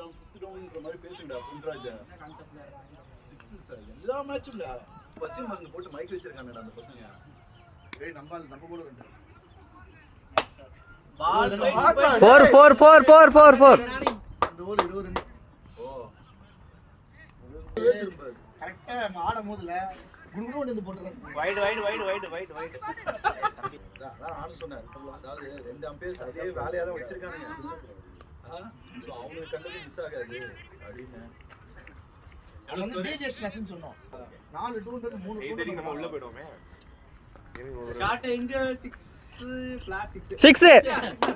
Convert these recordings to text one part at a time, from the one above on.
down 5th டவுன்ன்ற மாதிரி பேசுங்கடா புண்ராஜ் 6th sir எல்லா மேட்சும் இல்ல பசி மருந்து போட்டு மைக் வச்சிருக்கானடா அந்த பசங்க ஏய் நம்ம கூட வந்து பால் 4 இந்த ஓவர் 20 ரன் ஓ கரெக்ட்டா ஆடும்போதுல குடுகுடு வந்து போட்டுறாங்க வைட் அதான் நான் சொன்னேன் அதாவது ரெண்டு அம்பையர்ஸ் அதே வேலையா தான் வச்சிருக்கானுங்க சோ அவங்க கண்டது மிஸ் ஆகாது அப்படினே நம்ம டிஜேஸ் மேட்ச்னு சொன்னோம் 4 2 3 இதே நம்ம உள்ள போய்டுவோமே ஷாட் இங்க 6 ஃபிளாட் 6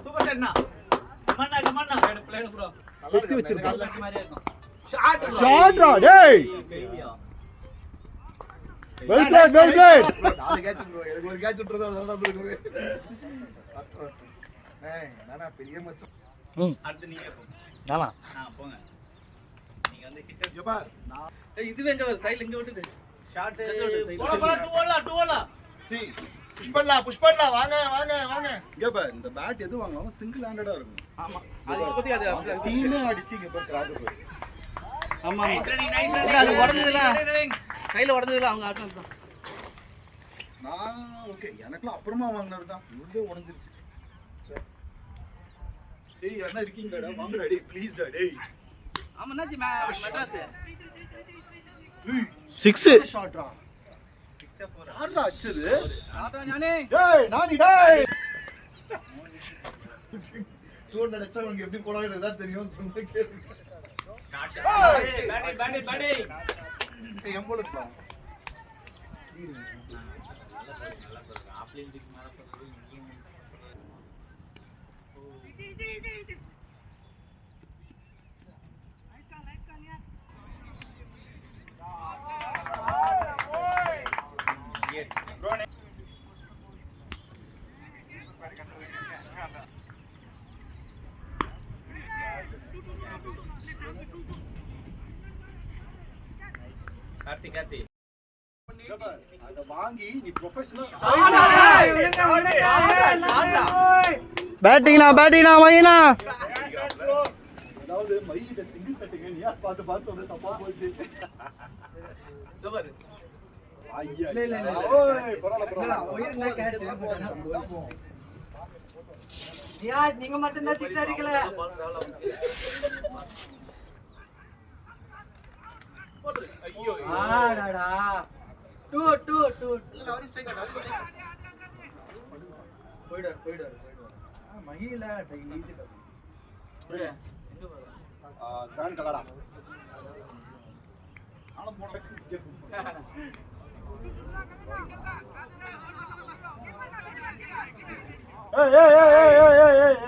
சூப்பர் ஷாட்னா கமன்னா பிளேட் ப்ரோ வெட்டி வச்சிருக்கா லட்சம் மாதிரி இருக்கும் ஷாட் ரா டேய் வெல் பிளேட் நாலு கேட்ச் ப்ரோ எனக்கு ஒரு கேட்ச் விட்டுறதா நல்லா இருக்கு ஏய் நானா பெரிய மச்சான் அடுத்து நீங்க போங்க நானா போங்க நீங்க வந்து ஹிட்டர் யப்பா நான் இதுவே எங்க வர சைடுல இங்க விட்டுது ஷாட் டூவலா சி புஷ் பண்ணலாம் வாங்க இங்க பாரு இந்த பேட் எது வாங்குனாலும் சிங்கிள் ஹேண்டடா இருக்கும் ஆமா அது பத்தி அது டீமே அடிச்சு இங்க பாரு கிராக் போய் ஆமா அது உடைஞ்சதுல கையில உடைஞ்சதுல அவங்க ஆட்டம் தான் நான் ஓகே எனக்குலாம் அப்புறமா வாங்குனது தான் இவங்க உடைஞ்சிருச்சு டேய் என்ன இருக்கீங்கடா வாங்கடா டேய் ப்ளீஸ் டா டேய் ஆமா என்னாச்சு மெட்ராஸ் 6 ஷாட்ரா 6 4 யாரா அடிச்சது ஆட்டோ ஞானே டேய் நானி டேய் டூர் நடச்சா உங்களுக்கு எப்படி போறாங்கன்னு தான் தெரியும் சொன்னா கேளு பேட்டி ஏய் எம்போலப்பா ஆப்லைன் திக்கு மேல போறது கார்த்தி அத வாங்கி நீ ப்ரொபஷனல் பேட்டிங்னா மைனா அதாவது மையிட சிங்கிள் தட்டுங்க நியாஸ் பார்த்து சொன்ன தப்பா போச்சு பாரு ஐயா இல்ல ஓய் பரவாயில்லை ஒயிர்ல கேட்ச் நியாஸ் நீங்க மட்டும் தான் 6 அடிக்கல போடு ஐயோ ஆடாடா 2 இல்ல அவரே ஸ்ட்ரைக் போய்டார் மகில ஈஸி எங்க போற கிராண்ட் கலடா ஆனா போட ஏய்